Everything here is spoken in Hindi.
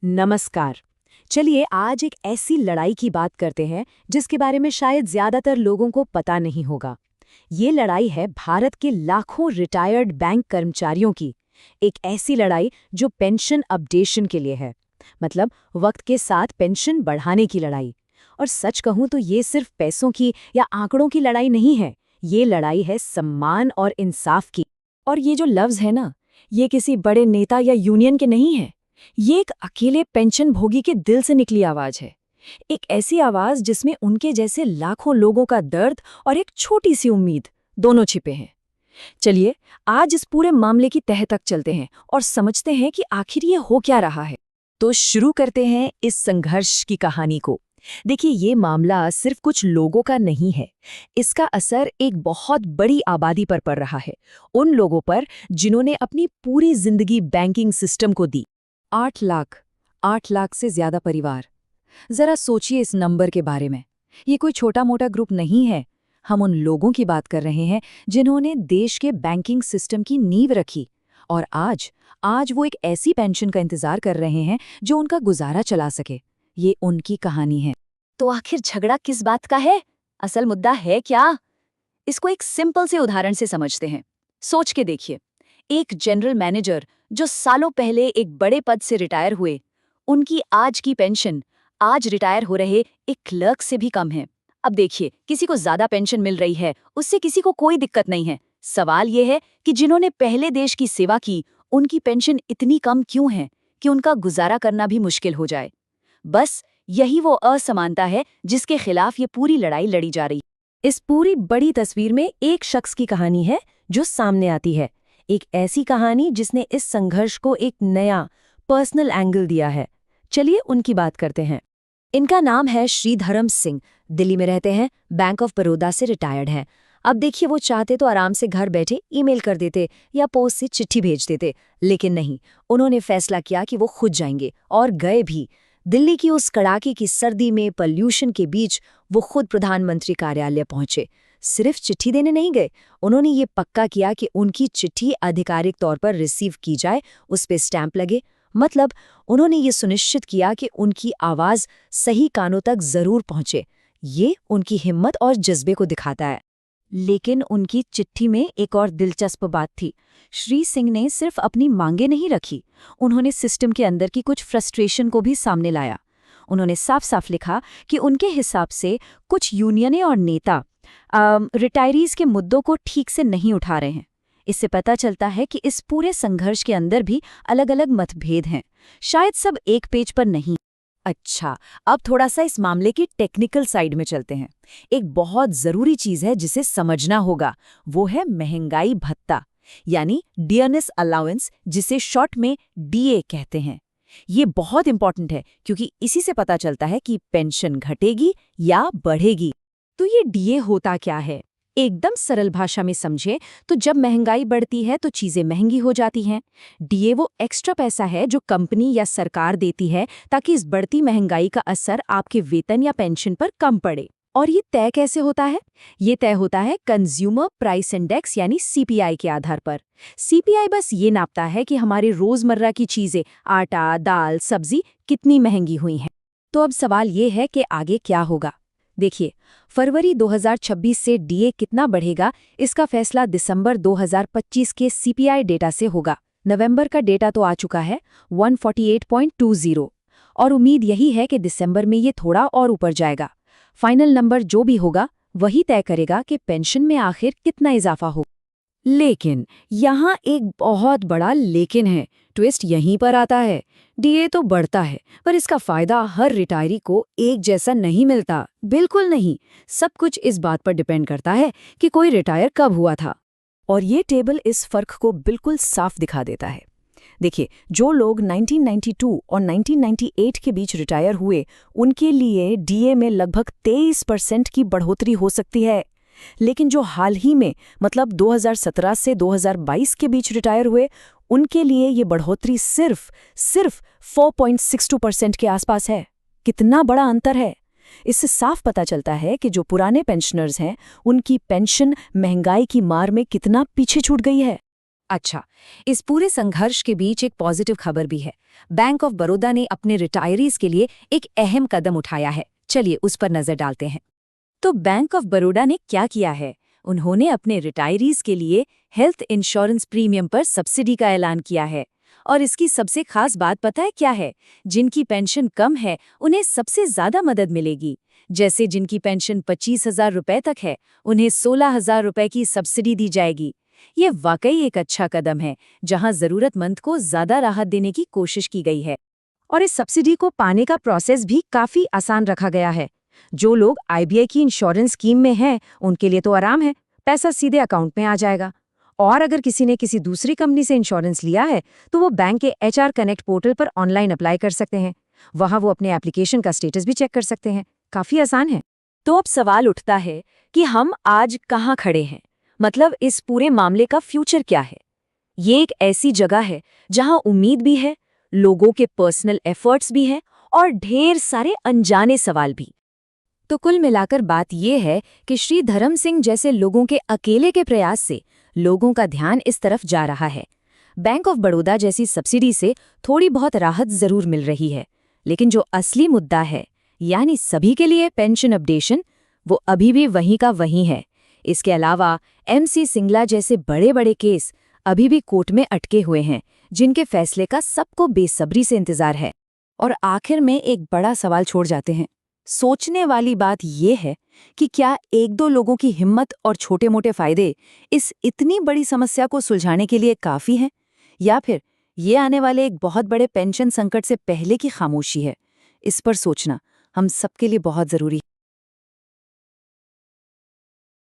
नमस्कार। चलिए आज एक ऐसी लड़ाई की बात करते हैं जिसके बारे में शायद ज्यादातर लोगों को पता नहीं होगा। ये लड़ाई है भारत के लाखों रिटायर्ड बैंक कर्मचारियों की। एक ऐसी लड़ाई जो पेंशन अपडेशन के लिए है, मतलब वक्त के साथ पेंशन बढ़ाने की लड़ाई। और सच कहूं तो ये सिर्फ पैसों की या आंकड़ों की लड़ाई नहीं है, ये लड़ाई है सम्मान और इंसाफ की। और ये जो लफ्ज है ना, ये किसी बड़े नेता या यूनियन के नहीं है। ये एक अकेले पेंशन भोगी के दिल से निकली आवाज है। एक ऐसी आवाज जिसमें उनके जैसे लाखों लोगों का दर्द और एक छोटी सी उम्मीद दोनों छिपे हैं। चलिए आज इस पूरे मामले की तह तक चलते हैं और समझते हैं कि आखिर ये हो क्या रहा है। तो शुरू करते हैं इस संघर्ष की कहानी को। देखिए, ये मामला सिर्फ कुछ लोगों का नहीं है। इसका असर एक बहुत बड़ी आबादी पर पड़ रहा है, उन लोगों पर जिन्होंने अपनी पूरी जिंदगी बैंकिंग सिस्टम को दी। 8 लाख से ज्यादा परिवार। जरा सोचिए इस नंबर के बारे में। ये कोई छोटा मोटा ग्रुप नहीं है। हम उन लोगों की बात कर रहे हैं जिन्होंने देश के बैंकिंग सिस्टम की नींव रखी और आज वो एक ऐसी पेंशन का इंतजार कर रहे हैं जो उनका गुजारा चला सके। ये उनकी कहानी है। तो आखिर झगड़ा किस बात का है? असल मुद्दा है क्या? इसको एक सिंपल से उदाहरण से समझते हैं। सोच के देखिए, एक जनरल मैनेजर जो सालों पहले एक बड़े पद से रिटायर हुए, उनकी आज की पेंशन आज रिटायर हो रहे एक क्लर्क से भी कम है। अब देखिए, किसी को ज्यादा पेंशन मिल रही है, उससे किसी को कोई दिक्कत नहीं है। सवाल यह है कि जिन्होंने पहले देश की सेवा की, उनकी पेंशन इतनी कम क्यों है कि उनका गुजारा करना भी मुश्किल हो जाए। बस यही वो असमानता है जिसके खिलाफ ये पूरी लड़ाई लड़ी जा रही। इस पूरी बड़ी तस्वीर में एक शख्स की कहानी है जो सामने आती है, एक ऐसी कहानी जिसने इस संघर्ष को एक नया पर्सनल एंगल दिया है। चलिए उनकी बात करते हैं। इनका नाम है श्रीधरम सिंह। दिल्ली में रहते हैं, बैंक ऑफ बड़ौदा से रिटायर्ड हैं। अब देखिए, वो चाहते तो आराम से घर बैठे ईमेल कर देते या पोस्ट से चिट्ठी भेज देते, लेकिन नहीं, उन्होंने फैसला किया कि वो खुद जाएंगे और गए भी। दिल्ली की उस कड़ाके की सर्दी में पॉल्यूशन के बीच वो खुद प्रधानमंत्री कार्यालय पहुंचे। सिर्फ चिट्ठी देने नहीं गए, उन्होंने ये पक्का किया कि उनकी चिट्ठी आधिकारिक तौर पर रिसीव की जाए, उस पे स्टैंप लगे। मतलब उन्होंने ये सुनिश्चित किया कि उनकी आवाज सही कानों तक जरूर पहुंचे। ये उनकी हिम्मत और जज्बे को दिखाता है। लेकिन उनकी चिट्ठी में एक और दिलचस्प बात थी। श्री सिंह ने सिर्फ अपनी मांगे नहीं रखी, उन्होंने सिस्टम के अंदर की कुछ फ्रस्ट्रेशन को भी सामने लाया। उन्होंने साफ साफ लिखा कि उनके हिसाब से कुछ यूनियनें और नेता रिटायरीज के मुद्दों को ठीक से नहीं उठा रहे हैं। इससे पता चलता है कि इस पूरे संघर्ष के अंदर भी अलग अलग मतभेद हैं, शायद सब एक पेज पर नहीं। अच्छा, अब थोड़ा सा इस मामले की टेक्निकल साइड में चलते हैं। एक बहुत जरूरी चीज है जिसे समझना होगा, वो है महंगाई भत्ता, यानी डियरनेस अलाउंस, जिसे शॉर्ट में डीए कहते हैं। ये बहुत इंपॉर्टेंट है क्योंकि इसी से पता चलता है कि पेंशन घटेगी या बढ़ेगी। तो ये डीए होता क्या है? एकदम सरल भाषा में समझे तो जब महंगाई बढ़ती है तो चीजें महंगी हो जाती हैं। डीए वो एक्स्ट्रा पैसा है जो कंपनी या सरकार देती है ताकि इस बढ़ती महंगाई का असर आपके वेतन या पेंशन पर कम पड़े। और ये तय कैसे होता है? ये तय होता है कंज्यूमर प्राइस इंडेक्स यानी सीपीआई के आधार पर। सीपीआई बस ये नापता है कि हमारे रोजमर्रा की चीजें, आटा, दाल, सब्जी कितनी महंगी हुई हैं। तो अब सवाल ये है कि आगे क्या होगा। देखिए, फरवरी 2026 से डीए कितना बढ़ेगा, इसका फैसला दिसंबर 2025 के सीपीआई डेटा से होगा। नवंबर का डेटा तो आ चुका है 148.20, और उम्मीद यही है कि दिसंबर में ये थोड़ा और ऊपर जाएगा। फाइनल नंबर जो भी होगा वही तय करेगा कि पेंशन में आखिर कितना इजाफा हो। लेकिन यहाँ एक बहुत बड़ा लेकिन है। ट्विस्ट यहीं पर आता है। डीए तो बढ़ता है, पर इसका फायदा हर रिटायरी को एक जैसा नहीं मिलता। बिल्कुल नहीं। सब कुछ इस बात पर डिपेंड करता है कि कोई रिटायर कब हुआ था। और ये टेबल इस फर्क को बिल्कुल साफ दिखा देता है। देखिए, जो लोग 1992 और 1998 के बीच रिटायर हुए, उनके लिए डीए में लगभग 23% की बढ़ोतरी हो सकती है। लेकिन जो हाल ही में, मतलब 2017 से 2022 के बीच रिटायर हुए, उनके लिए ये बढ़ोतरी सिर्फ 4.62% के आसपास है। कितना बड़ा अंतर है! इससे साफ पता चलता है कि जो पुराने पेंशनर्स हैं, उनकी पेंशन महंगाई की मार में कितना पीछे छूट गई है। अच्छा, इस पूरे संघर्ष के बीच एक पॉजिटिव खबर भी है। बैंक ऑफ बड़ौदा ने अपने रिटायरीज के लिए एक अहम कदम उठाया है। चलिए उस पर नजर डालते हैं। तो बैंक ऑफ बड़ौदा ने क्या किया है? उन्होंने अपने रिटायरीज के लिए हेल्थ इंश्योरेंस प्रीमियम पर सब्सिडी का ऐलान किया है। और इसकी सबसे खास बात पता है क्या है? जिनकी पेंशन कम है उन्हें सबसे ज्यादा मदद मिलेगी। जैसे जिनकी पेंशन 25,000 रुपए तक है, उन्हें 16,000 रुपए की सब्सिडी दी जाएगी। ये वाकई एक अच्छा कदम है, जहां जरूरतमंद को ज्यादा राहत देने की कोशिश की गई है। और इस सब्सिडी को पाने का प्रोसेस भी काफी आसान रखा गया है। जो लोग आईबीआई की इंश्योरेंस स्कीम में हैं, उनके लिए तो आराम है, पैसा सीधे अकाउंट में आ जाएगा। और अगर किसी ने किसी दूसरी कंपनी से इंश्योरेंस लिया है, तो वो बैंक के HR कनेक्ट पोर्टल पर ऑनलाइन अप्लाई कर सकते हैं। वहां वो अपने एप्लीकेशन का स्टेटस भी चेक कर सकते हैं। काफी आसान है। तो अब सवाल उठता है कि हम आज कहाँ खड़े हैं? मतलब इस पूरे मामले का फ्यूचर क्या है? ये एक ऐसी जगह है जहां उम्मीद भी है, लोगों के पर्सनल एफर्ट्स भी हैं और ढेर सारे अनजाने सवाल भी। तो कुल मिलाकर बात यह है कि श्री धर्म सिंह जैसे लोगों के अकेले के प्रयास से लोगों का ध्यान इस तरफ जा रहा है। बैंक ऑफ बड़ौदा जैसी सब्सिडी से थोड़ी बहुत राहत जरूर मिल रही है, लेकिन जो असली मुद्दा है, यानी सभी के लिए पेंशन अपडेशन, वो अभी भी वहीं का वहीं है। इसके अलावा MC सिंगला जैसे बड़े बड़े केस अभी भी कोर्ट में अटके हुए हैं, जिनके फैसले का सबको बेसब्री से इंतजार है। और आखिर में एक बड़ा सवाल छोड़ जाते हैं। सोचने वाली बात यह है कि क्या एक दो लोगों की हिम्मत और छोटे मोटे फायदे इस इतनी बड़ी समस्या को सुलझाने के लिए काफी हैं, या फिर ये आने वाले एक बहुत बड़े पेंशन संकट से पहले की खामोशी है? इस पर सोचना हम सबके लिए बहुत जरूरी है।